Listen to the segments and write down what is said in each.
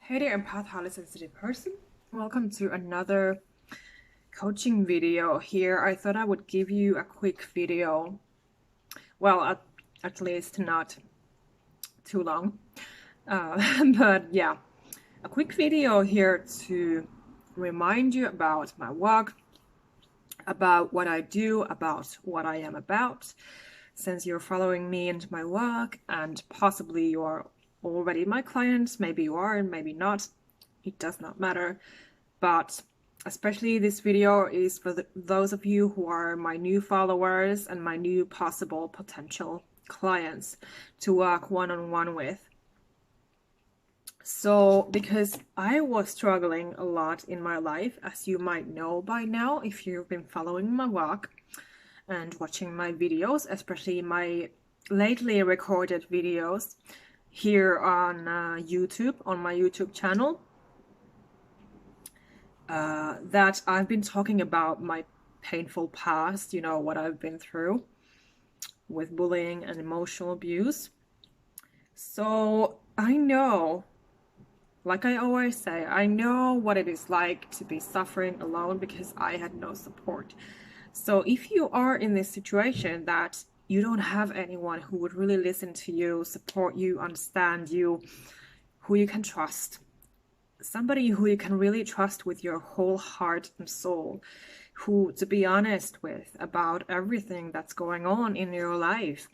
Hey there, empath, highly sensitive person. Welcome to another coaching video here. I thought I would give you a quick video. Well, at least not too long. But yeah, a quick video here to remind you about my work, about what I do, about what I am about. Since you're following me and my work, and possibly you're already my client, maybe you are and maybe not, it does not matter. But especially this video is for those of you who are my new followers and my new possible potential clients to work one-on-one with. So, because I was struggling a lot in my life, as you might know by now if you've been following my work and watching my videos, especially my lately recorded videos here on YouTube, on my YouTube channel, that I've been talking about my painful past, what I've been through with bullying and emotional abuse. So I know, like I always say, I know what it is like to be suffering alone because I had no support. So if you are in this situation that you don't have anyone who would really listen to you, support you, understand you, who you can trust, somebody who you can really trust with your whole heart and soul, who to be honest with about everything that's going on in your life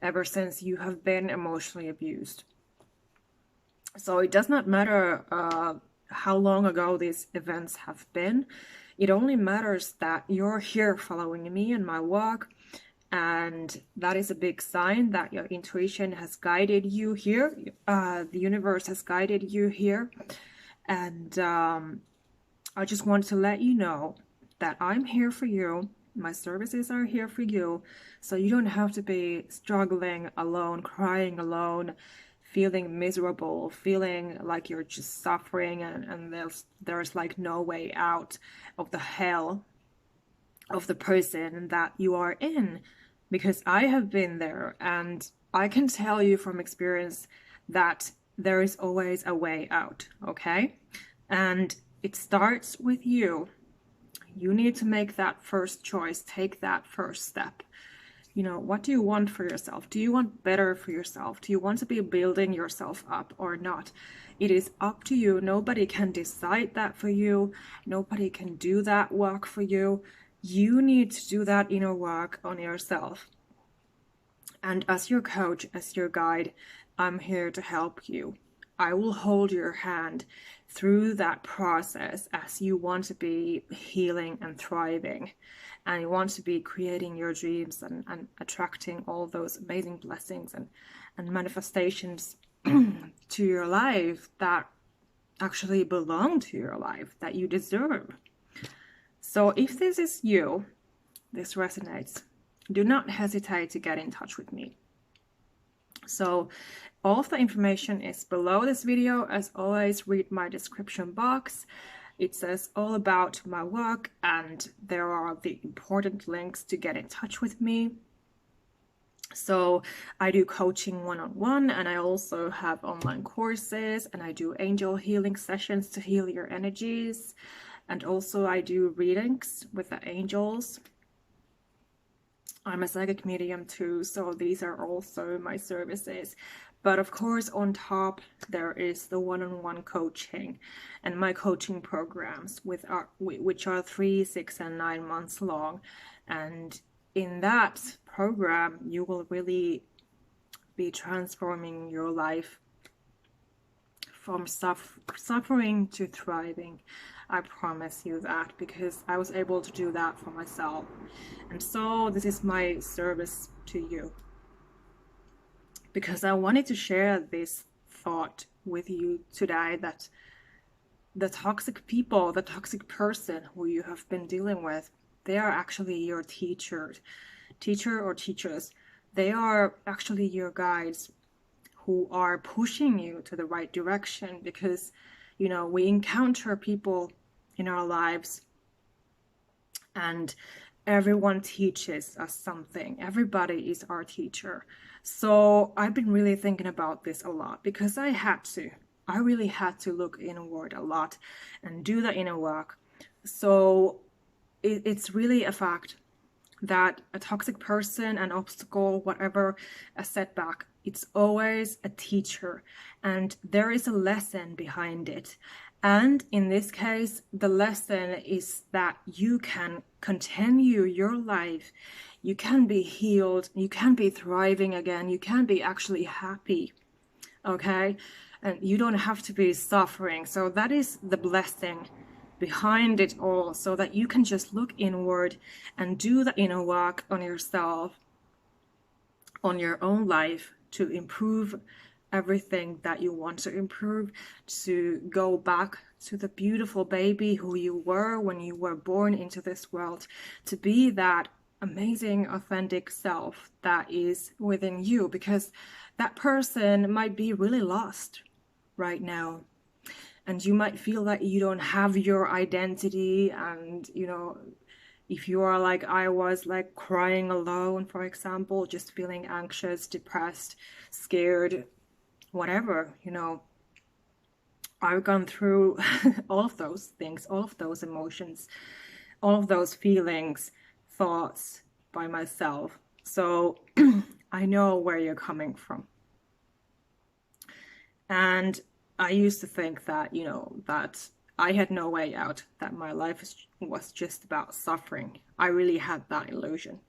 ever since you have been emotionally abused. So it does not matter how long ago these events have been. It only matters that you're here following me and my work, and that is a big sign that your intuition has guided you here. The universe has guided you here. And I just want to let you know that I'm here for you. My services are here for you. So you don't have to be struggling alone, crying alone, feeling miserable, feeling like you're just suffering and there's like no way out of the hell of the person that you are in. Because I have been there, and I can tell you from experience that there is always a way out, okay? And it starts with you. You need to make that first choice, take that first step. What do you want for yourself? Do you want better for yourself? Do you want to be building yourself up or not? It is up to you. Nobody can decide that for you. Nobody can do that work for you. You need to do that inner work on yourself. And as your coach, as your guide, I'm here to help you. I will hold your hand through that process as you want to be healing and thriving, and you want to be creating your dreams and attracting all those amazing blessings and manifestations to your life that actually belong to your life, that you deserve. So if this is you, this resonates, do not hesitate to get in touch with me. So all of the information is below this video. As always, read my description box. It says all about my work, and there are the important links to get in touch with me. So I do coaching one-on-one, and I also have online courses, and I do angel healing sessions to heal your energies. And also I do readings with the angels. I'm a psychic medium too, so these are also my services. But of course, on top, there is the one-on-one coaching and my coaching programs, which are 3, 6, and 9 months long. And in that program, you will really be transforming your life from suffering to thriving. I promise you that, because I was able to do that for myself. And so this is my service to you, because I wanted to share this thought with you today, that the toxic people, the toxic person who you have been dealing with, they are actually your teacher or teachers. They are actually your guides who are pushing you to the right direction, because we encounter people in our lives and everyone teaches us something. Everybody is our teacher. So I've been really thinking about this a lot, because I had to. I really had to look inward a lot and do the inner work. So it's really a fact that a toxic person, an obstacle, whatever, a setback, it's always a teacher, and there is a lesson behind it. And in this case, the lesson is that you can continue your life, you can be healed, you can be thriving again, you can be actually happy, okay? And you don't have to be suffering. So that is the blessing behind it all, so that you can just look inward and do the inner work on yourself, on your own life, to improve everything that you want to improve, to go back to the beautiful baby who you were when you were born into this world, to be that amazing, authentic self that is within you, because that person might be really lost right now. And you might feel that you don't have your identity, and if you are like I was, like crying alone, for example, just feeling anxious, depressed, scared, whatever, I've gone through all of those things, all of those emotions, all of those feelings, thoughts by myself. So I know where you're coming from. And I used to think that, that I had no way out, that my life was just about suffering. I really had that illusion.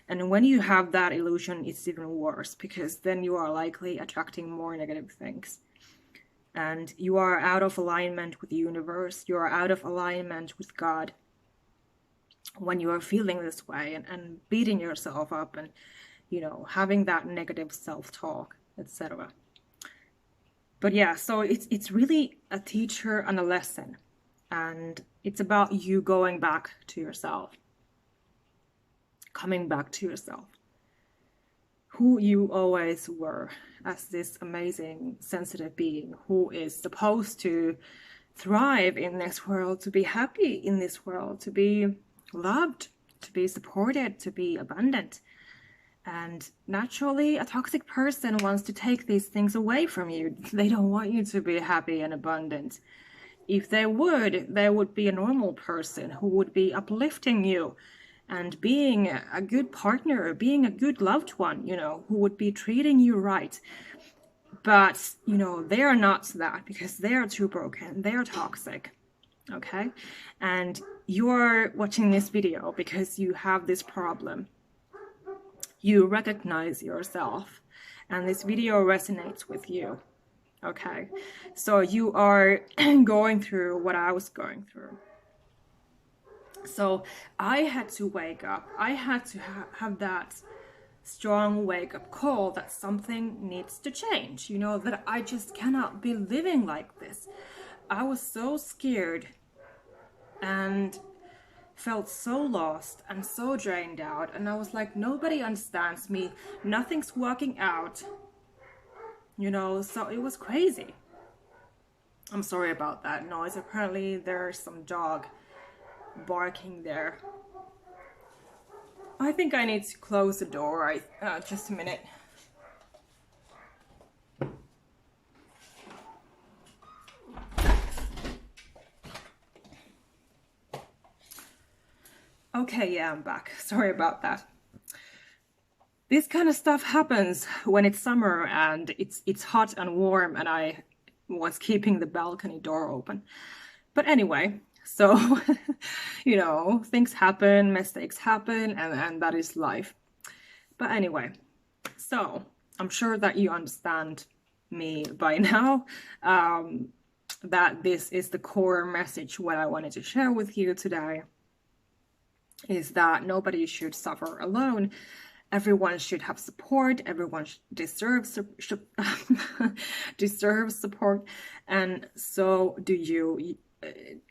And when you have that illusion, it's even worse, because then you are likely attracting more negative things. And you are out of alignment with the universe. You are out of alignment with God when you are feeling this way and beating yourself up and, having that negative self-talk, etc. But yeah, so it's really a teacher and a lesson. And it's about you going back to yourself, coming back to yourself, who you always were, as this amazing, sensitive being who is supposed to thrive in this world, to be happy in this world, to be loved, to be supported, to be abundant. And naturally, a toxic person wants to take these things away from you. They don't want you to be happy and abundant. If they would be a normal person who would be uplifting you and being a good partner, being a good loved one, who would be treating you right. But, they are not that, because they are too broken. They are toxic. Okay? And you're watching this video because you have this problem. You recognize yourself, and this video resonates with you. Okay, so you are going through what I was going through. So I had to wake up. I had to have that strong wake-up call that something needs to change, that I just cannot be living like this. I was so scared and felt so lost and so drained out, and I was like, nobody understands me, nothing's working out, so it was crazy. I'm sorry about that noise. Apparently there's some dog barking there. I think I need to close the door. Just a minute. Okay, yeah, I'm back. Sorry about that. This kind of stuff happens when it's summer and it's hot and warm, and I was keeping the balcony door open. But anyway, so, things happen, mistakes happen, and that is life. But anyway, so I'm sure that you understand me by now, that this is the core message what I wanted to share with you today, is that nobody should suffer alone. Everyone should have support. Everyone deserves support, and so do you.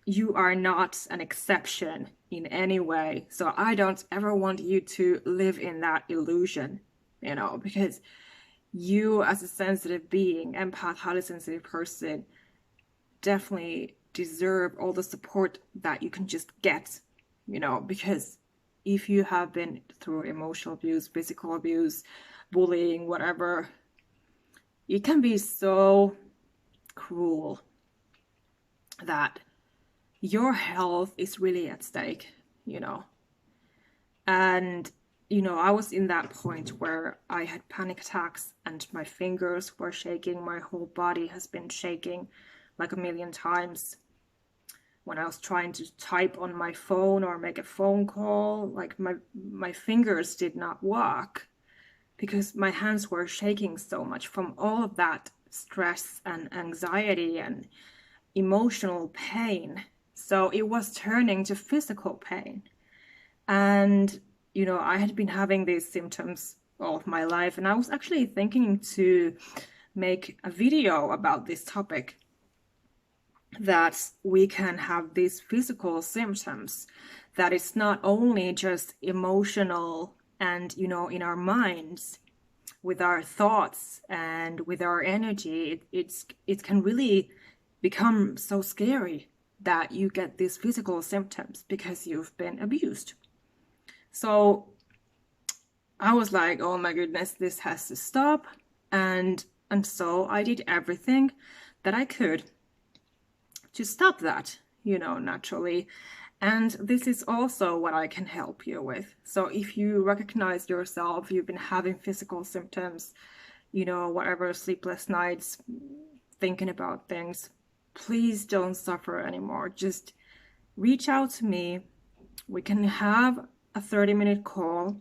You are not an exception in any way. So I don't ever want you to live in that illusion, because you, as a sensitive being, empath, highly sensitive person, definitely deserve all the support that you can just get, because if you have been through emotional abuse, physical abuse, bullying, whatever, it can be so cruel, that your health is really at stake, you know. And, you know, I was in that point where I had panic attacks and my fingers were shaking. My whole body has been shaking like a million times. When I was trying to type on my phone or make a phone call, like my fingers did not work because my hands were shaking so much from all of that stress and anxiety and emotional pain. So it was turning to physical pain. And, you know, I had been having these symptoms all of my life, and I was actually thinking to make a video about this topic, that we can have these physical symptoms, that it's not only just emotional and, you know, in our minds, with our thoughts and with our energy, it can really become so scary that you get these physical symptoms because you've been abused. So I was like, oh my goodness, this has to stop. And so I did everything that I could to stop that, you know, naturally. And this is also what I can help you with. So if you recognize yourself, you've been having physical symptoms, you know, whatever, sleepless nights, thinking about things, please don't suffer anymore. Just reach out to me. We can have a 30-minute call,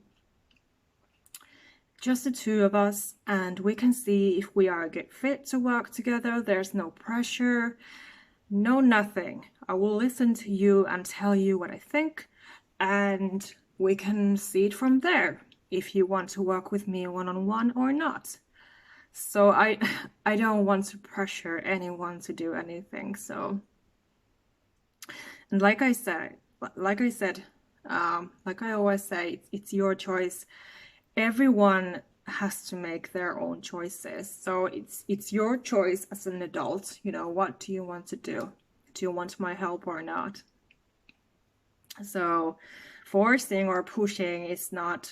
just the two of us, and we can see if we are a good fit to work together. There's no pressure, no nothing. I will listen to you and tell you what I think, and we can see it from there if you want to work with me one-on-one or not. So I don't want to pressure anyone to do anything. So, and like I always say, it's your choice. Everyone has to make their own choices. So it's your choice as an adult. You know, what do you want to do? Do you want my help or not? So forcing or pushing is not,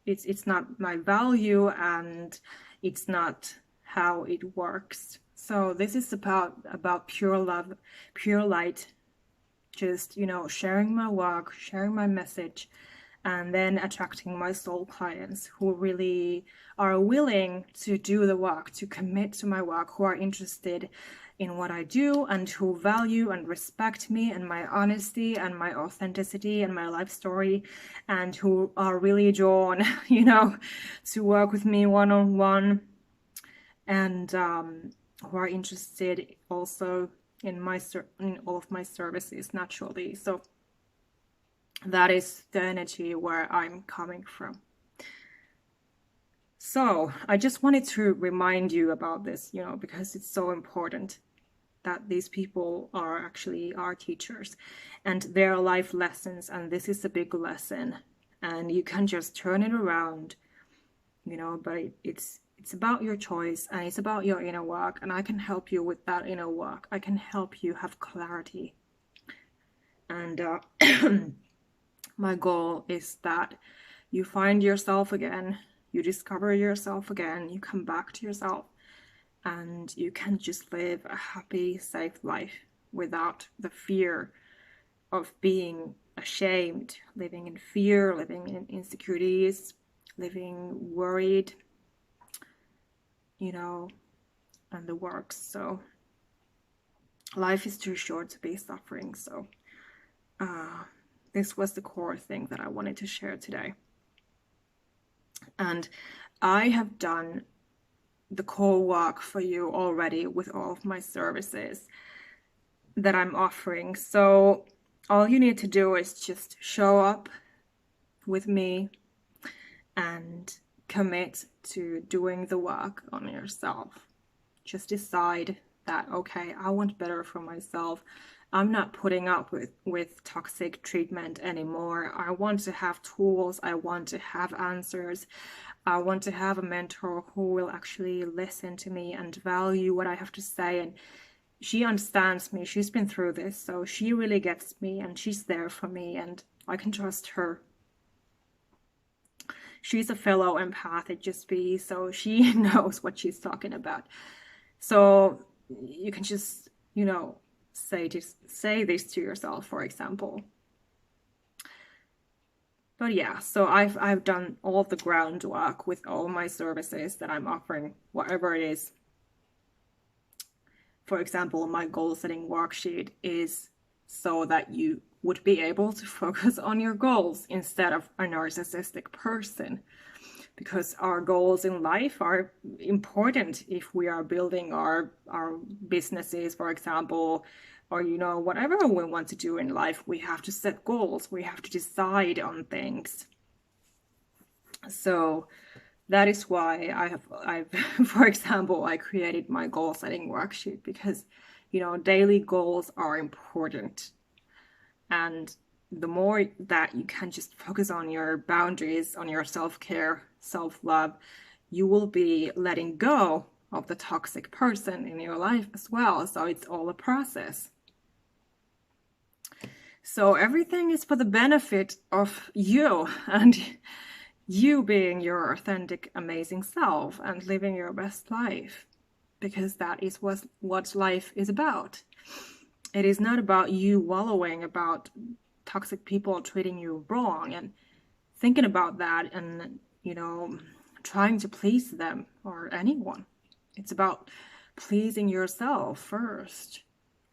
it's not my value, and it's not how it works. So this is about pure love, pure light, just, you know, sharing my work, sharing my message, and then attracting my soul clients who really are willing to do the work, to commit to my work, who are interested in what I do, and who value and respect me and my honesty and my authenticity and my life story, and who are really drawn, you know, to work with me one-on-one, and who are interested also in all of my services naturally. So that is the energy where I'm coming from. So I just wanted to remind you about this, you know, because it's so important that these people are actually our teachers and their life lessons. And this is a big lesson, and you can just turn it around, you know, but it's about your choice, and it's about your inner work. And I can help you with that inner work. I can help you have clarity. And my goal is that you find yourself again, you discover yourself again, you come back to yourself, and you can just live a happy, safe life without the fear of being ashamed, living in fear, living in insecurities, living worried, you know, and the works. So life is too short to be suffering. So this was the core thing that I wanted to share today. And I have done the core work for you already with all of my services that I'm offering. So all you need to do is just show up with me and commit to doing the work on yourself. Just decide that, okay, I want better for myself. I'm not putting up with toxic treatment anymore. I want to have tools. I want to have answers. I want to have a mentor who will actually listen to me and value what I have to say. And she understands me. She's been through this, so she really gets me, and she's there for me, and I can trust her. She's a fellow empath, HSP, so she knows what she's talking about. So you can just, say this to yourself, for example. But yeah, so I've done all the groundwork with all my services that I'm offering, whatever it is. For example, my goal setting worksheet is so that you would be able to focus on your goals instead of a narcissistic person. Because our goals in life are important if we are building our businesses, for example, or whatever we want to do in life. We have to set goals, we have to decide on things. So that is why I've for example, I created my goal setting worksheet, because daily goals are important. And the more that you can just focus on your boundaries, on your self-care, self-love, you will be letting go of the toxic person in your life as well. So it's all a process. So everything is for the benefit of you and you being your authentic, amazing self and living your best life, because that is what life is about. It is not about you wallowing about toxic people treating you wrong and thinking about that and, trying to please them or anyone. It's about pleasing yourself first,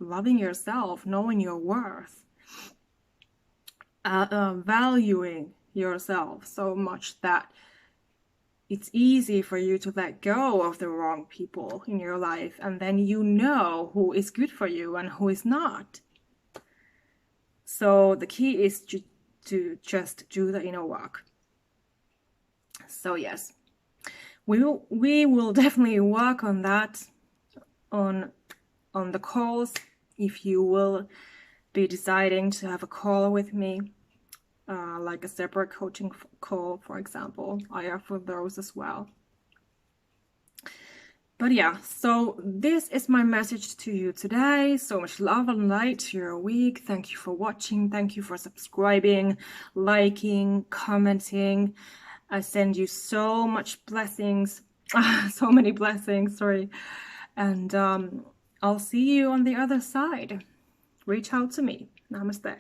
loving yourself, knowing your worth, valuing yourself so much that it's easy for you to let go of the wrong people in your life, and then you know who is good for you and who is not. So the key is to just do the inner work. So yes, we will definitely work on that on the calls. If you will be deciding to have a call with me, like a separate coaching call, for example, I offer those as well. But yeah, so this is my message to you today. So much love and light to your week. Thank you for watching. Thank you for subscribing, liking, commenting. I send you so much blessings, so many blessings, sorry. And I'll see you on the other side. Reach out to me. Namaste.